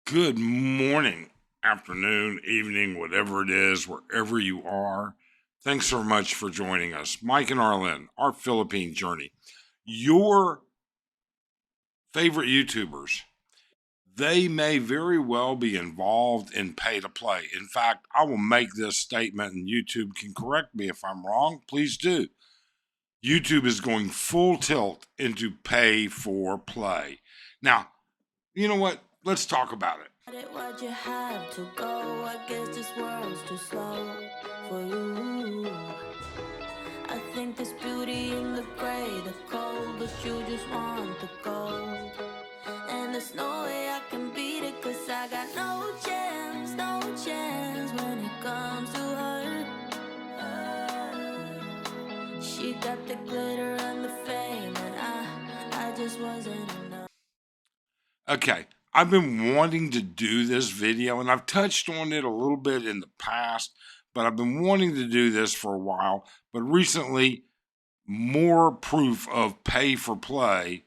Good morning, afternoon, evening, whatever it is, wherever you are. Thanks so much for joining us. Mike and Arlen, our Philippine journey. Your favorite YouTubers, they may very well be involved in pay to play. In fact, I will make this statement and YouTube can correct me if I'm wrong. Please do. YouTube is going full tilt into pay for play. Now, you know what? Let's talk about it. Why'd you have to go? I guess this world's too slow for you. I think there's beauty in the gray, the cold, but you just want the gold. And there's no way I can beat it, cause I got no chance when it comes to her. She got the glitter and the fame, and I just wasn't enough. Okay, I've been wanting to do this video and I've touched on it a little bit in the past, but I've been wanting to do this for a while. But recently, more proof of pay for play,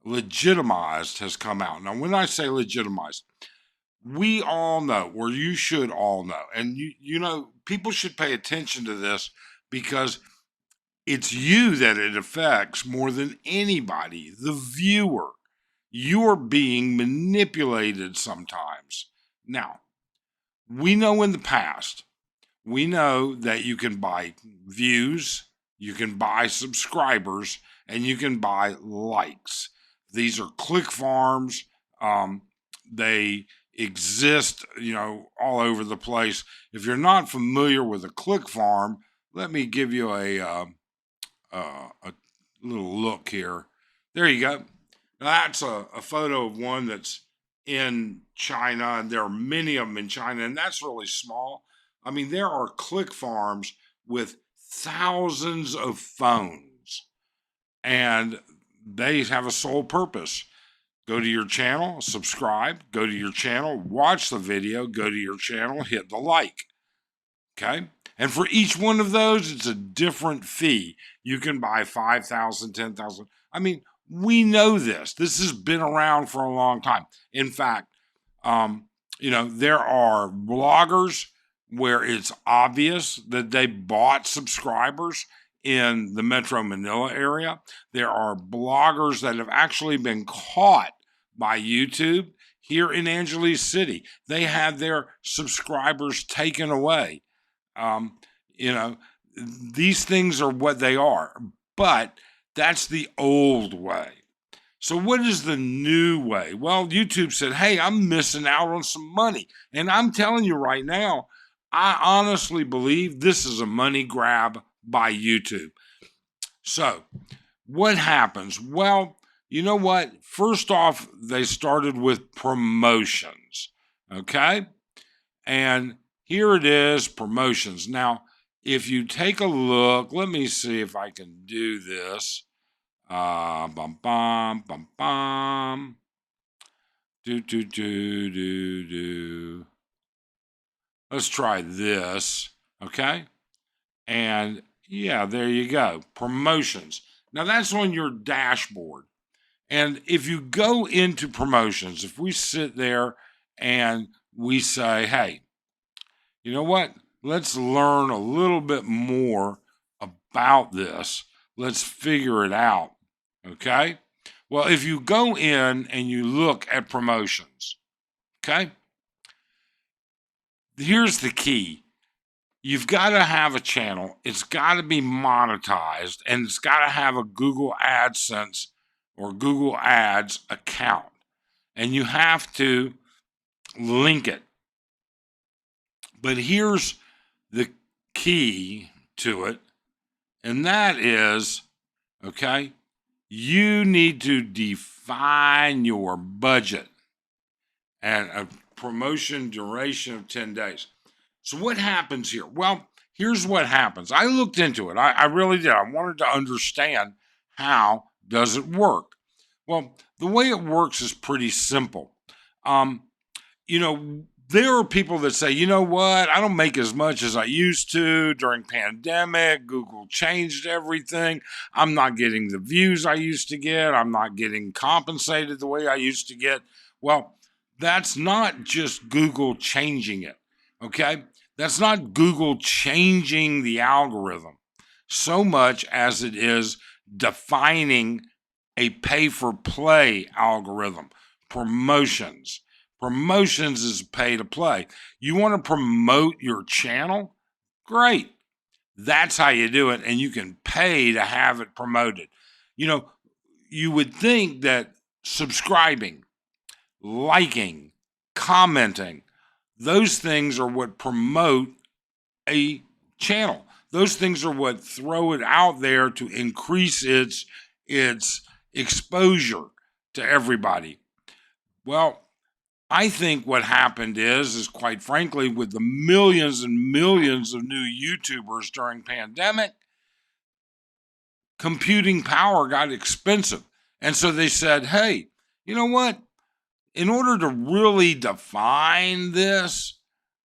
legitimized, has come out. Now, when I say legitimized, we all know, or you should all know, and you know, people should pay attention to this because it's you that it affects more than anybody, the viewer. You're being manipulated sometimes. Now, we know in the past, we know that you can buy views, you can buy subscribers, and you can buy likes. These are click farms. They exist, all over the place. If you're not familiar with a click farm, let me give you a little look here. There you go. Now that's a photo of one that's in China, and there are many of them in China, and that's really small. I mean, there are click farms with thousands of phones, and they have a sole purpose. Go to your channel, subscribe, go to your channel, watch the video, go to your channel, hit the like. Okay? And for each one of those, it's a different fee. You can buy 5,000, 10,000. I mean, we know this. This has been around for a long time. In fact, there are bloggers where it's obvious that they bought subscribers in the Metro Manila area. There are bloggers that have actually been caught by YouTube here in Angeles City. They had their subscribers taken away. Um, you know, these things are what they are, but that's the old way. So what is the new way? Well, YouTube said, hey, I'm missing out on some money. And I'm telling you right now, I honestly believe this is a money grab by YouTube. So what happens? Well, you know what? First off, they started with promotions. Okay. And here it is, promotions. Now, if you take a look, let me see if I can do this. Bum bum bum bum. Do. Let's try this, okay? And yeah, there you go. Promotions. Now that's on your dashboard. And if you go into promotions, if we sit there and we say, hey, you know what? Let's learn a little bit more about this. Let's figure it out. Okay? Well, if you go in and you look at promotions, okay? Here's the key. You've got to have a channel. It's got to be monetized, and it's got to have a Google AdSense or Google Ads account. And you have to link it. But here's the key to it, and that is, okay, you need to define your budget and a promotion duration of 10 days. So what happens here? Well, here's what happens. I looked into it. I really did. I wanted to understand how does it work. Well, the way it works is pretty simple. There are people that say, you know what, I don't make as much as I used to during pandemic. Google changed everything. I'm not getting the views I used to get. I'm not getting compensated the way I used to get. Well, that's not just Google changing it, okay? That's not Google changing the algorithm so much as it is defining a pay-for-play algorithm. Promotions. Promotions is pay to play. You want to promote your channel? Great. That's how you do it, and you can pay to have it promoted. You know, you would think that subscribing, liking, commenting, those things are what promote a channel. Those things are what throw it out there to increase its exposure to everybody. Well, I think what happened is quite frankly, with the millions and millions of new YouTubers during pandemic, computing power got expensive. And so they said, hey, you know what? In order to really define this,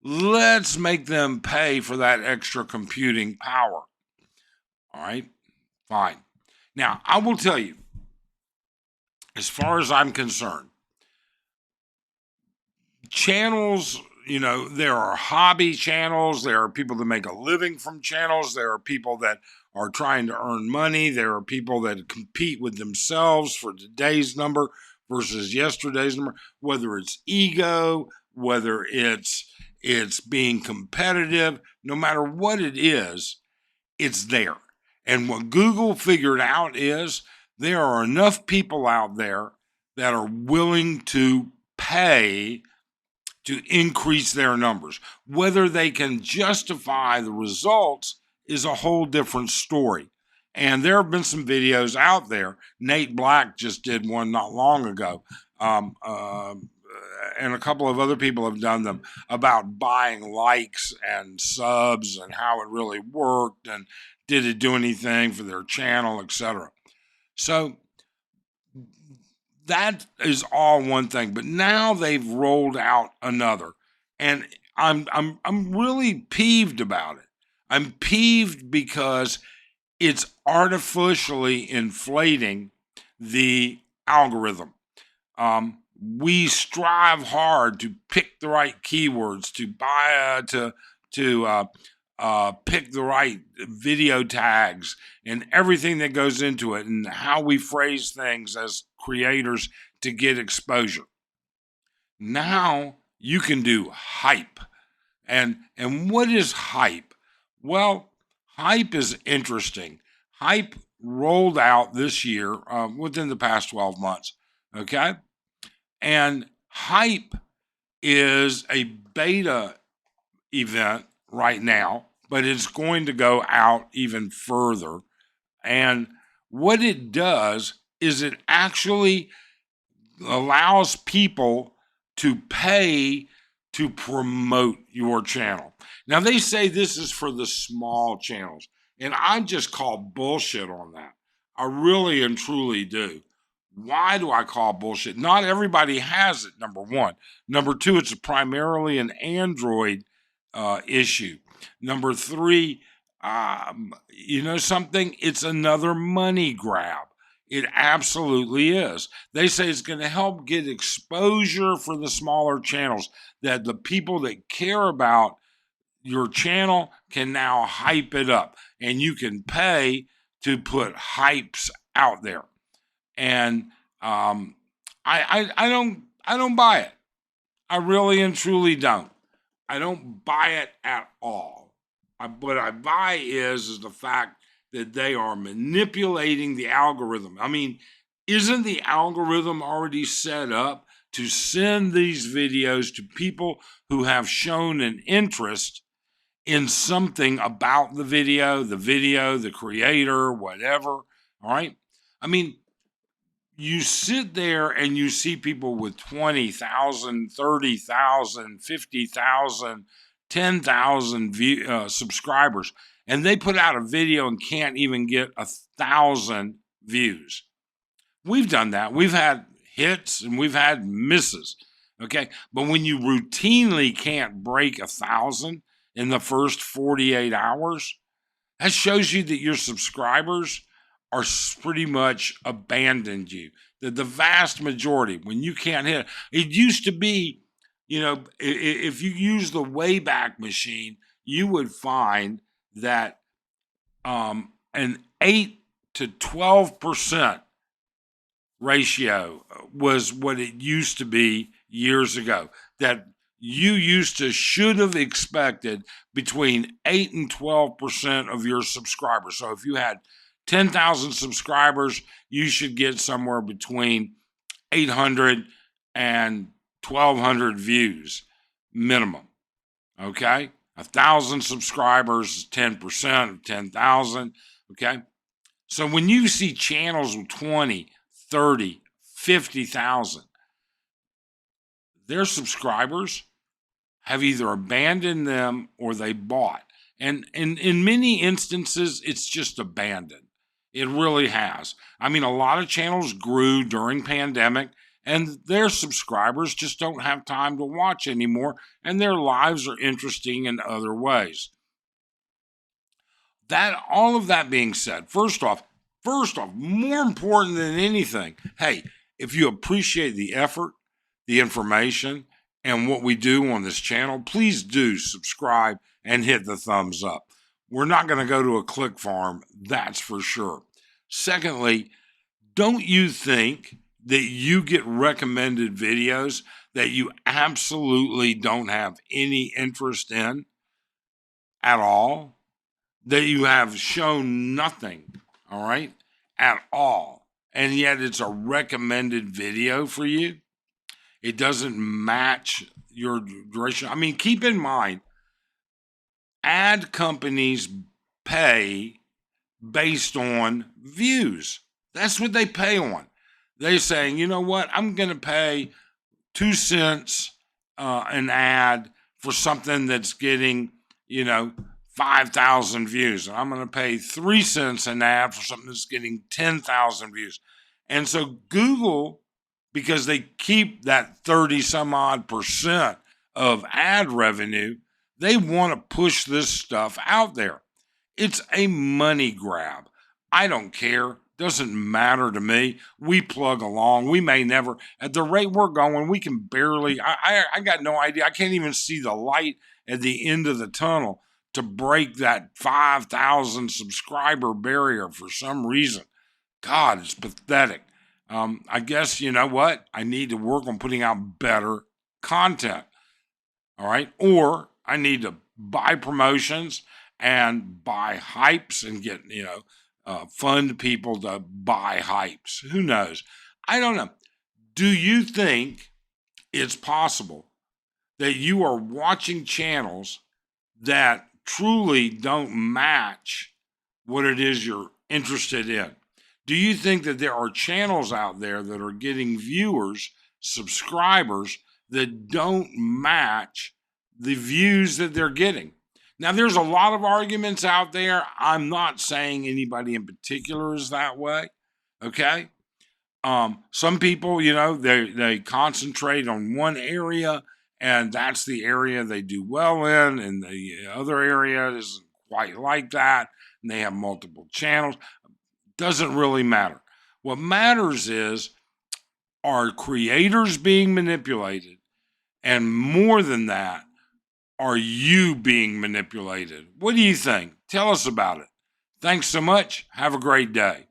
let's make them pay for that extra computing power. All right, fine. Now, I will tell you, as far as I'm concerned, channels, there are hobby channels, there are people that make a living from channels, there are people that are trying to earn money, there are people that compete with themselves for today's number versus yesterday's number, whether it's ego, whether it's being competitive, no matter what it is, it's there. And what Google figured out is there are enough people out there that are willing to pay to increase their numbers. Whether they can justify the results is a whole different story. And there have been some videos out there. Nate Black just did one not long ago. And a couple of other people have done them about buying likes and subs and how it really worked and did it do anything for their channel, etc. So that is all one thing, but now they've rolled out another, and I'm really peeved about it. I'm peeved because it's artificially inflating the algorithm. We strive hard to pick the right keywords, to buy to pick the right video tags and everything that goes into it, and how we phrase things as creators to get exposure. Now you can do hype. And what is hype? Well, hype is interesting. Hype rolled out this year, within the past 12 months. Okay. And hype is a beta event right now, but it's going to go out even further. And what it does is it actually allows people to pay to promote your channel. Now, they say this is for the small channels, and I just call bullshit on that. I really and truly do. Why do I call bullshit? Not everybody has it, number one. Number two, it's primarily an Android issue. Number three, something? It's another money grab. It absolutely is. They say it's going to help get exposure for the smaller channels, that the people that care about your channel can now hype it up, and you can pay to put hypes out there. And I don't buy it. I really and truly don't. I don't buy it at all. What I buy is the fact that they are manipulating the algorithm. I mean, isn't the algorithm already set up to send these videos to people who have shown an interest in something about the video, the creator, whatever? All right. I mean, you sit there and you see people with 20,000, 30,000, 50,000, 10,000 subscribers, and they put out a video and can't even get 1,000 views. We've done that. We've had hits and we've had misses. Okay. But when you routinely can't break 1,000 in the first 48 hours, that shows you that your subscribers are pretty much abandoned you, that the vast majority, when you can't hit it used to be, if you use the Wayback Machine, you would find that an 8 to 12% ratio was what it used to be years ago. That you should have expected between 8 and 12% of your subscribers. So if you had 10,000 subscribers, you should get somewhere between 800 and 1,200 views minimum. Okay? 1,000 subscribers is 10% of 10,000. Okay? So when you see channels with 20, 30, 50,000, their subscribers have either abandoned them or they bought. And in many instances, it's just abandoned. It really has. I mean, a lot of channels grew during pandemic and their subscribers just don't have time to watch anymore and their lives are interesting in other ways. All of that being said, first off, more important than anything, hey, if you appreciate the effort, the information, and what we do on this channel, please do subscribe and hit the thumbs up. We're not going to go to a click farm, that's for sure. Secondly, don't you think that you get recommended videos that you absolutely don't have any interest in at all? That you have shown nothing, all right, at all, and yet it's a recommended video for you? It doesn't match your duration. I mean, keep in mind, ad companies pay based on views. That's what they pay on. They're saying, you know what, I'm going to pay 2 cents an ad for something that's getting, 5,000 views. And I'm going to pay 3 cents an ad for something that's getting 10,000 views. And so Google, because they keep that 30 some odd percent of ad revenue, they want to push this stuff out there. It's a money grab. I don't care. Doesn't matter to me. We plug along. We may never, at the rate we're going, we can barely, I got no idea. I can't even see the light at the end of the tunnel to break that 5,000 subscriber barrier for some reason. God, it's pathetic. I guess, you know what? I need to work on putting out better content. All right. Or I need to buy promotions and buy hypes and get, fund people to buy hypes. Who knows? I don't know. Do you think it's possible that you are watching channels that truly don't match what it is you're interested in? Do you think that there are channels out there that are getting viewers, subscribers that don't match the views that they're getting? Now, there's a lot of arguments out there. I'm not saying anybody in particular is that way. Okay. Some people, they concentrate on one area and that's the area they do well in, and the other area isn't quite like that, and they have multiple channels. Doesn't really matter. What matters is, are creators being manipulated? And more than that, are you being manipulated? What do you think? Tell us about it. Thanks so much. Have a great day.